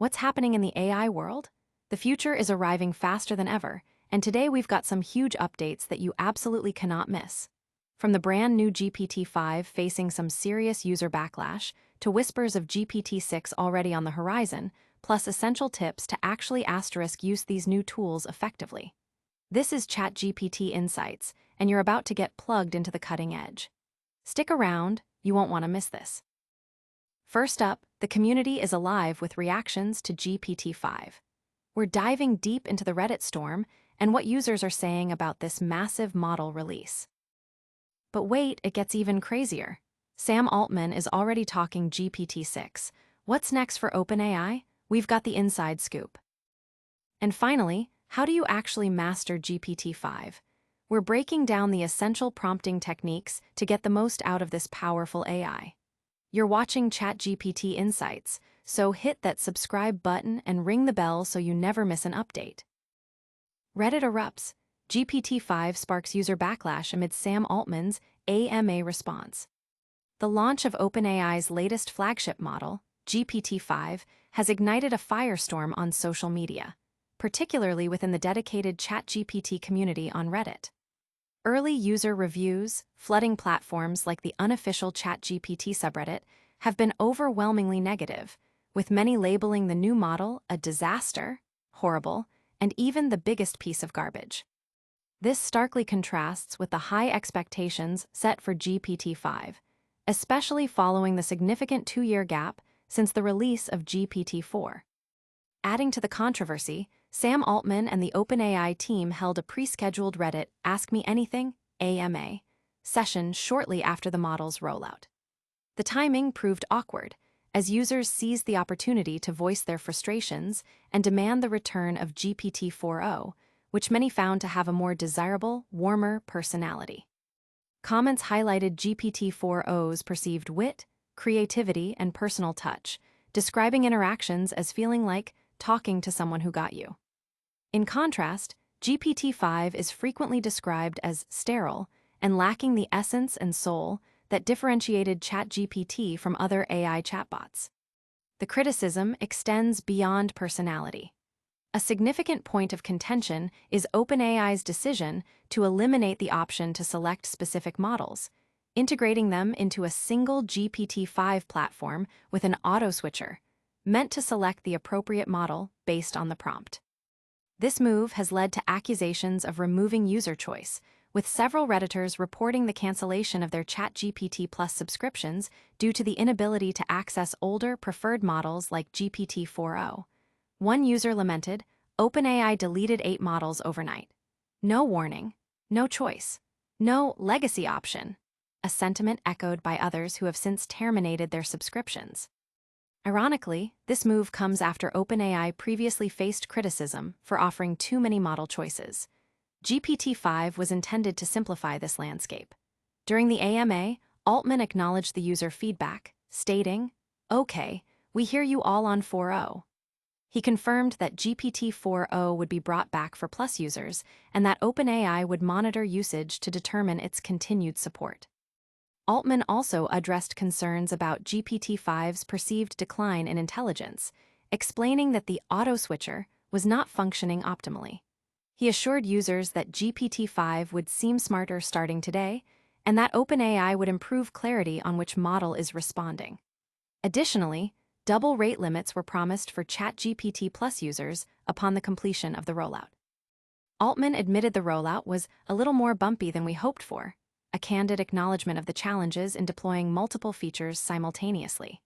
What's happening in the AI world? The future is arriving faster than ever, and today we've got some huge updates that you absolutely cannot miss. From the brand new GPT-5 facing some serious user backlash, to whispers of GPT-6 already on the horizon, plus essential tips to actually use these new tools effectively. This is ChatGPT Insights, and you're about to get plugged into the cutting edge. Stick around, you won't want to miss this. First up, the community is alive with reactions to GPT-5. We're diving deep into the Reddit storm and what users are saying about this massive model release. But wait, it gets even crazier. Sam Altman is already talking GPT-6. What's next for OpenAI? We've got the inside scoop. And finally, how do you actually master GPT-5? We're breaking down the essential prompting techniques to get the most out of this powerful AI. You're watching ChatGPT Insights, so hit that subscribe button and ring the bell so you never miss an update. Reddit erupts. GPT-5 sparks user backlash amid Sam Altman's AMA response. The launch of OpenAI's latest flagship model, GPT-5, has ignited a firestorm on social media, particularly within the dedicated ChatGPT community on Reddit. Early user reviews, flooding platforms like the unofficial ChatGPT subreddit, have been overwhelmingly negative, with many labeling the new model a disaster, horrible, and even the biggest piece of garbage. This starkly contrasts with the high expectations set for GPT-5, especially following the significant 2-year gap since the release of GPT-4. Adding to the controversy, Sam Altman and the OpenAI team held a pre-scheduled Reddit Ask Me Anything (AMA) session shortly after the model's rollout. The timing proved awkward, as users seized the opportunity to voice their frustrations and demand the return of GPT-4o, which many found to have a more desirable, warmer personality. Comments highlighted GPT-4o's perceived wit, creativity, and personal touch, describing interactions as feeling like talking to someone who got you. In contrast, GPT-5 is frequently described as sterile and lacking the essence and soul that differentiated ChatGPT from other AI chatbots. The criticism extends beyond personality. A significant point of contention is OpenAI's decision to eliminate the option to select specific models, integrating them into a single GPT-5 platform with an auto-switcher, meant to select the appropriate model based on the prompt. This move has led to accusations of removing user choice, with several Redditors reporting the cancellation of their ChatGPT Plus subscriptions due to the inability to access older, preferred models like GPT-4o. One user lamented, OpenAI deleted 8 models overnight. No warning, no choice, no legacy option, a sentiment echoed by others who have since terminated their subscriptions. Ironically, this move comes after OpenAI previously faced criticism for offering too many model choices. GPT-5 was intended to simplify this landscape. During the AMA, Altman acknowledged the user feedback, stating, "Okay, we hear you all on 4o." He confirmed that GPT-4o would be brought back for Plus users and that OpenAI would monitor usage to determine its continued support. Altman also addressed concerns about GPT-5's perceived decline in intelligence, explaining that the auto-switcher was not functioning optimally. He assured users that GPT-5 would seem smarter starting today, and that OpenAI would improve clarity on which model is responding. Additionally, double rate limits were promised for ChatGPT Plus users upon the completion of the rollout. Altman admitted the rollout was a little more bumpy than we hoped for, a candid acknowledgement of the challenges in deploying multiple features simultaneously.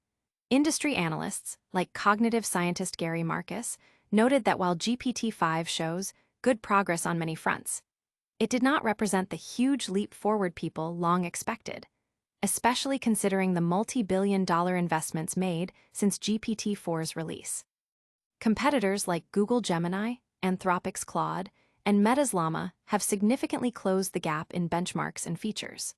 Industry analysts, like cognitive scientist Gary Marcus, noted that while GPT-5 shows good progress on many fronts, it did not represent the huge leap forward people long expected, especially considering the multi-billion-dollar investments made since GPT-4's release. Competitors like Google Gemini, Anthropic's Claude, and Meta's Llama have significantly closed the gap in benchmarks and features.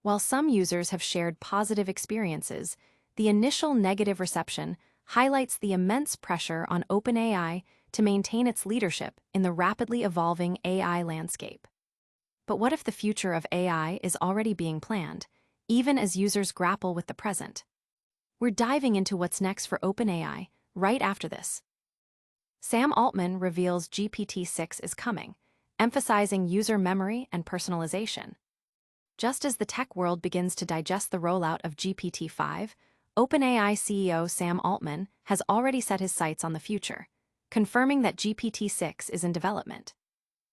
While some users have shared positive experiences, the initial negative reception highlights the immense pressure on OpenAI to maintain its leadership in the rapidly evolving AI landscape. But what if the future of AI is already being planned, even as users grapple with the present? We're diving into what's next for OpenAI, right after this. Sam Altman reveals GPT-6 is coming, emphasizing user memory and personalization. Just as the tech world begins to digest the rollout of GPT-5, OpenAI CEO Sam Altman has already set his sights on the future, confirming that GPT-6 is in development.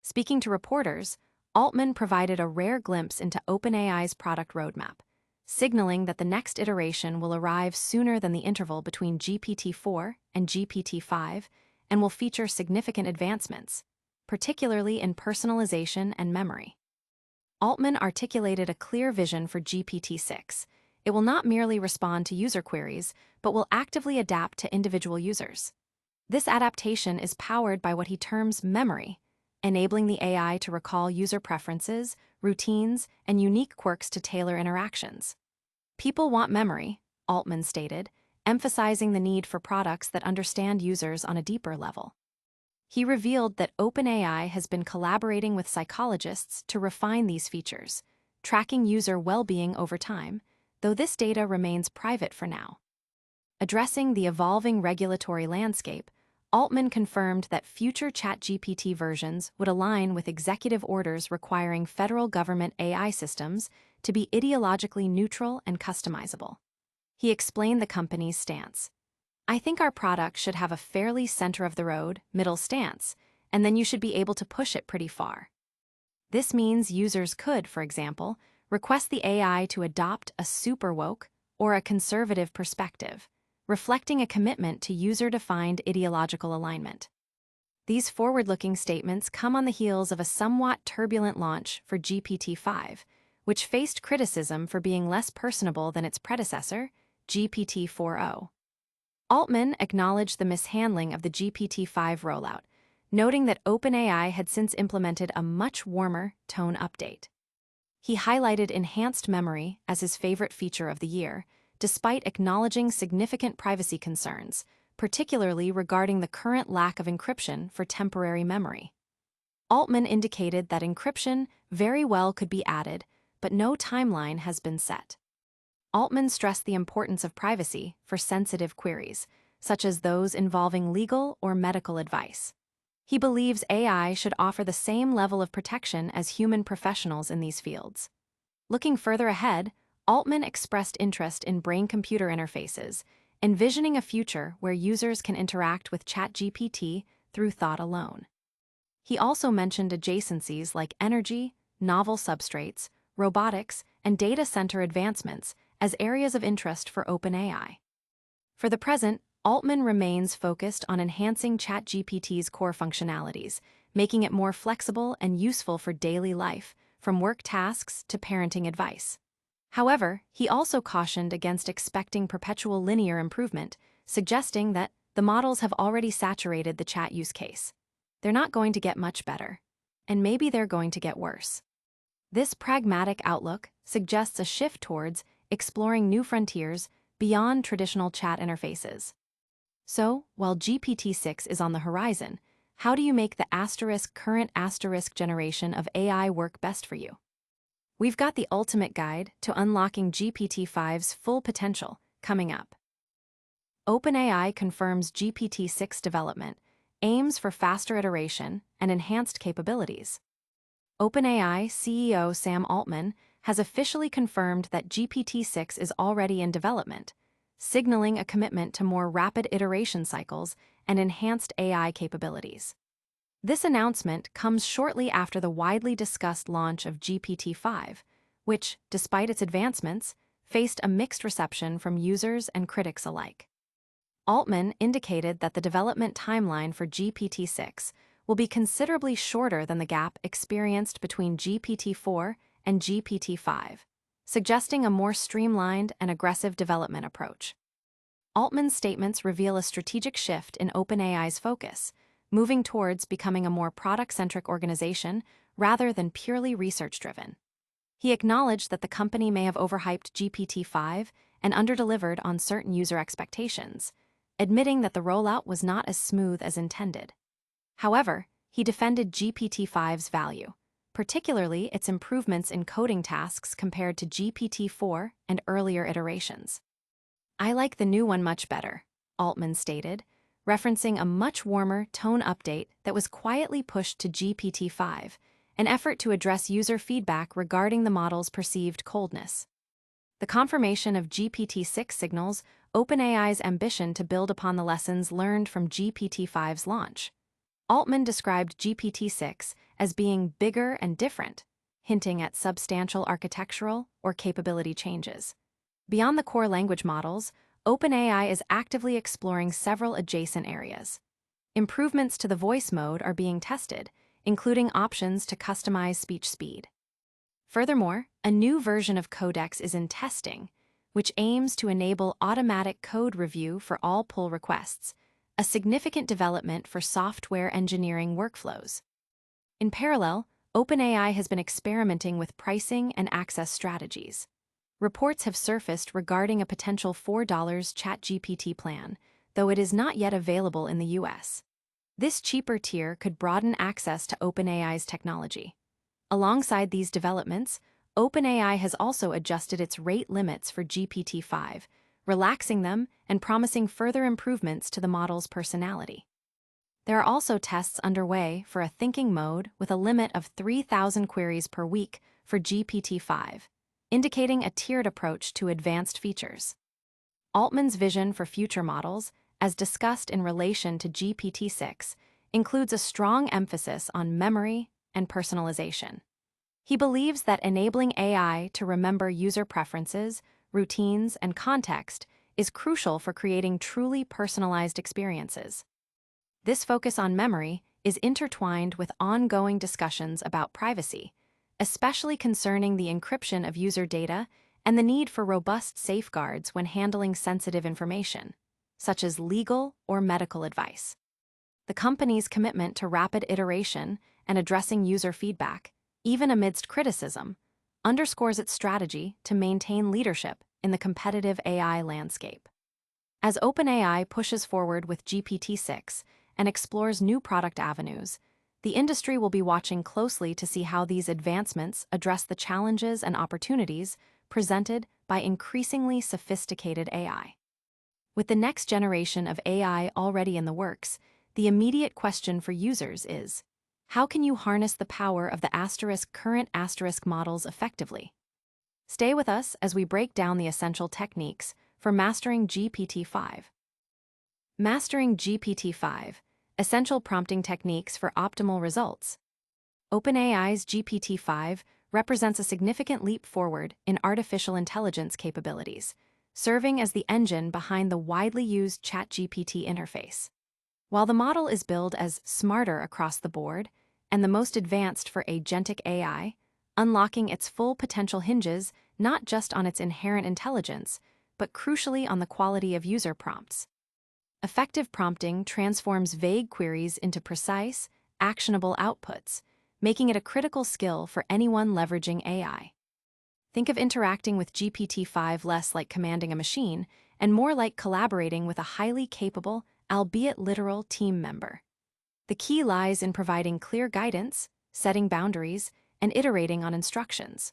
Speaking to reporters, Altman provided a rare glimpse into OpenAI's product roadmap, signaling that the next iteration will arrive sooner than the interval between GPT-4 and GPT-5 and will feature significant advancements, particularly in personalization and memory. Altman articulated a clear vision for GPT-6. It will not merely respond to user queries, but will actively adapt to individual users. This adaptation is powered by what he terms memory, enabling the AI to recall user preferences, routines, and unique quirks to tailor interactions. People want memory, Altman stated, emphasizing the need for products that understand users on a deeper level. He revealed that OpenAI has been collaborating with psychologists to refine these features, tracking user well-being over time, though this data remains private for now. Addressing the evolving regulatory landscape, Altman confirmed that future ChatGPT versions would align with executive orders requiring federal government AI systems to be ideologically neutral and customizable. He explained the company's stance. "I think our product should have a fairly center-of-the-road, middle stance, and then you should be able to push it pretty far. This means users could, for example, request the AI to adopt a super woke or a conservative perspective, reflecting a commitment to user-defined ideological alignment." These forward-looking statements come on the heels of a somewhat turbulent launch for GPT-5, which faced criticism for being less personable than its predecessor, GPT-4o. Altman acknowledged the mishandling of the GPT-5 rollout, noting that OpenAI had since implemented a much warmer tone update. He highlighted enhanced memory as his favorite feature of the year, despite acknowledging significant privacy concerns, particularly regarding the current lack of encryption for temporary memory. Altman indicated that encryption very well could be added, but no timeline has been set. Altman stressed the importance of privacy for sensitive queries, such as those involving legal or medical advice. He believes AI should offer the same level of protection as human professionals in these fields. Looking further ahead, Altman expressed interest in brain-computer interfaces, envisioning a future where users can interact with ChatGPT through thought alone. He also mentioned adjacencies like energy, novel substrates, robotics, and data center advancements as areas of interest for OpenAI. For the present, Altman remains focused on enhancing ChatGPT's core functionalities, making it more flexible and useful for daily life, from work tasks to parenting advice. However, he also cautioned against expecting perpetual linear improvement, suggesting that the models have already saturated the chat use case. They're not going to get much better, and maybe they're going to get worse. This pragmatic outlook suggests a shift towards exploring new frontiers beyond traditional chat interfaces. So, while GPT-6 is on the horizon, how do you make the current generation of AI work best for you? We've got the ultimate guide to unlocking GPT-5's full potential coming up. OpenAI confirms GPT-6 development, aims for faster iteration and enhanced capabilities. OpenAI CEO Sam Altman has officially confirmed that GPT-6 is already in development, signaling a commitment to more rapid iteration cycles and enhanced AI capabilities. This announcement comes shortly after the widely discussed launch of GPT-5, which, despite its advancements, faced a mixed reception from users and critics alike. Altman indicated that the development timeline for GPT-6 will be considerably shorter than the gap experienced between GPT-4 and GPT-5, suggesting a more streamlined and aggressive development approach. Altman's statements reveal a strategic shift in OpenAI's focus, moving towards becoming a more product-centric organization rather than purely research-driven. He acknowledged that the company may have overhyped GPT-5 and underdelivered on certain user expectations, admitting that the rollout was not as smooth as intended. However, he defended GPT-5's value, particularly its improvements in coding tasks compared to GPT-4 and earlier iterations. "I like the new one much better," Altman stated, referencing a much warmer tone update that was quietly pushed to GPT-5, an effort to address user feedback regarding the model's perceived coldness. The confirmation of GPT-6 signals OpenAI's ambition to build upon the lessons learned from GPT-5's launch. Altman described GPT-6 as being bigger and different, hinting at substantial architectural or capability changes. Beyond the core language models, OpenAI is actively exploring several adjacent areas. Improvements to the voice mode are being tested, including options to customize speech speed. Furthermore, a new version of Codex is in testing, which aims to enable automatic code review for all pull requests, a significant development for software engineering workflows. In parallel, OpenAI has been experimenting with pricing and access strategies. Reports have surfaced regarding a potential $4 ChatGPT plan, though it is not yet available in the US. This cheaper tier could broaden access to OpenAI's technology. Alongside these developments, OpenAI has also adjusted its rate limits for GPT-5, relaxing them and promising further improvements to the model's personality. There are also tests underway for a thinking mode with a limit of 3,000 queries per week for GPT-5, indicating a tiered approach to advanced features. Altman's vision for future models, as discussed in relation to GPT-6, includes a strong emphasis on memory and personalization. He believes that enabling AI to remember user preferences, routines, and context is crucial for creating truly personalized experiences. This focus on memory is intertwined with ongoing discussions about privacy, especially concerning the encryption of user data and the need for robust safeguards when handling sensitive information, such as legal or medical advice. The company's commitment to rapid iteration and addressing user feedback, even amidst criticism, underscores its strategy to maintain leadership in the competitive AI landscape. As OpenAI pushes forward with GPT-6 and explores new product avenues, the industry will be watching closely to see how these advancements address the challenges and opportunities presented by increasingly sophisticated AI. With the next generation of AI already in the works, the immediate question for users is, how can you harness the power of the current models effectively? Stay with us as we break down the essential techniques for mastering GPT-5. Mastering GPT-5, essential prompting techniques for optimal results. OpenAI's GPT-5 represents a significant leap forward in artificial intelligence capabilities, serving as the engine behind the widely used ChatGPT interface. While the model is billed as smarter across the board and the most advanced for agentic AI, unlocking its full potential hinges not just on its inherent intelligence, but crucially on the quality of user prompts. Effective prompting transforms vague queries into precise, actionable outputs, making it a critical skill for anyone leveraging AI. Think of interacting with GPT-5 less like commanding a machine and more like collaborating with a highly capable, albeit literal, team member. The key lies in providing clear guidance, setting boundaries, and iterating on instructions.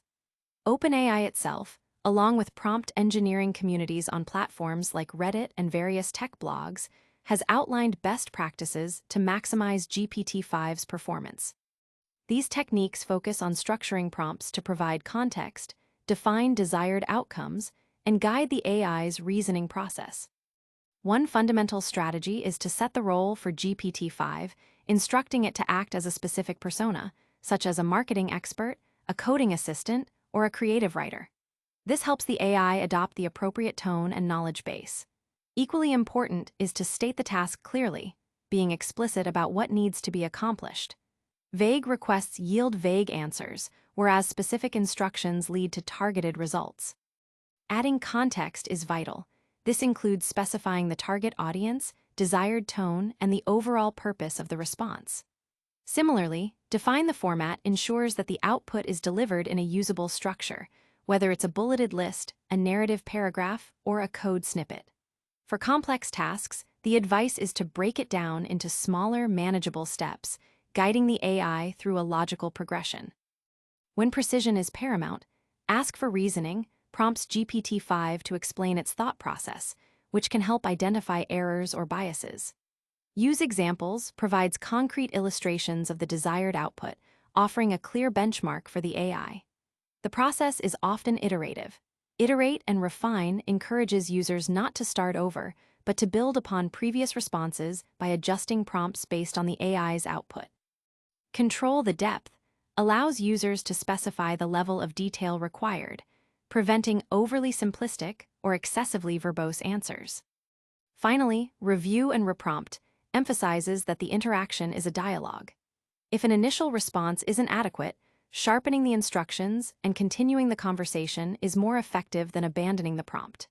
OpenAI itself, along with prompt engineering communities on platforms like Reddit and various tech blogs, has outlined best practices to maximize GPT-5's performance. These techniques focus on structuring prompts to provide context, define desired outcomes, and guide the AI's reasoning process. One fundamental strategy is to set the role for GPT-5, instructing it to act as a specific persona, such as a marketing expert, a coding assistant, or a creative writer. This helps the AI adopt the appropriate tone and knowledge base. Equally important is to state the task clearly, being explicit about what needs to be accomplished. Vague requests yield vague answers, whereas specific instructions lead to targeted results. Adding context is vital. This includes specifying the target audience, desired tone, and the overall purpose of the response. Similarly, define the format ensures that the output is delivered in a usable structure, whether it's a bulleted list, a narrative paragraph, or a code snippet. For complex tasks, the advice is to break it down into smaller, manageable steps, guiding the AI through a logical progression. When precision is paramount, Ask for Reasoning prompts GPT-5 to explain its thought process, which can help identify errors or biases. Use examples provides concrete illustrations of the desired output, offering a clear benchmark for the AI. The process is often iterative. Iterate and refine encourages users not to start over, but to build upon previous responses by adjusting prompts based on the AI's output. Control the depth allows users to specify the level of detail required, preventing overly simplistic or excessively verbose answers. Finally, review and reprompt emphasizes that the interaction is a dialogue. If an initial response isn't adequate, sharpening the instructions and continuing the conversation is more effective than abandoning the prompt.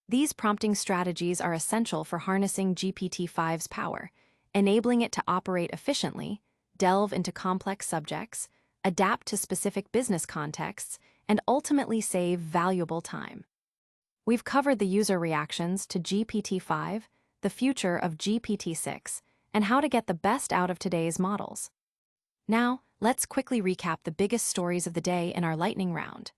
These prompting strategies are essential for harnessing GPT-5's power, enabling it to operate efficiently, delve into complex subjects, adapt to specific business contexts, and ultimately save valuable time. We've covered the user reactions to GPT-5, the future of GPT-6, and how to get the best out of today's models. Now, let's quickly recap the biggest stories of the day in our lightning round.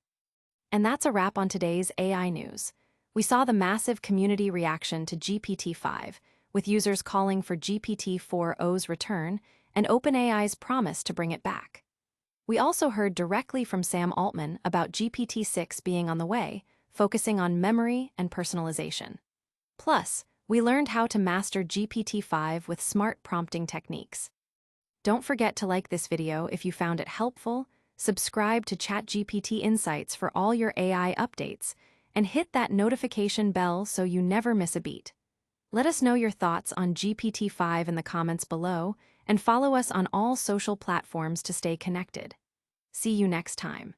And that's a wrap on today's AI news. We saw the massive community reaction to GPT-5, with users calling for GPT-4's return and OpenAI's promise to bring it back. We also heard directly from Sam Altman about GPT-6 being on the way, focusing on memory and personalization. Plus, we learned how to master GPT-5 with smart prompting techniques. Don't forget to like this video if you found it helpful, subscribe to ChatGPT Insights for all your AI updates, and hit that notification bell so you never miss a beat. Let us know your thoughts on GPT-5 in the comments below, and follow us on all social platforms to stay connected. See you next time.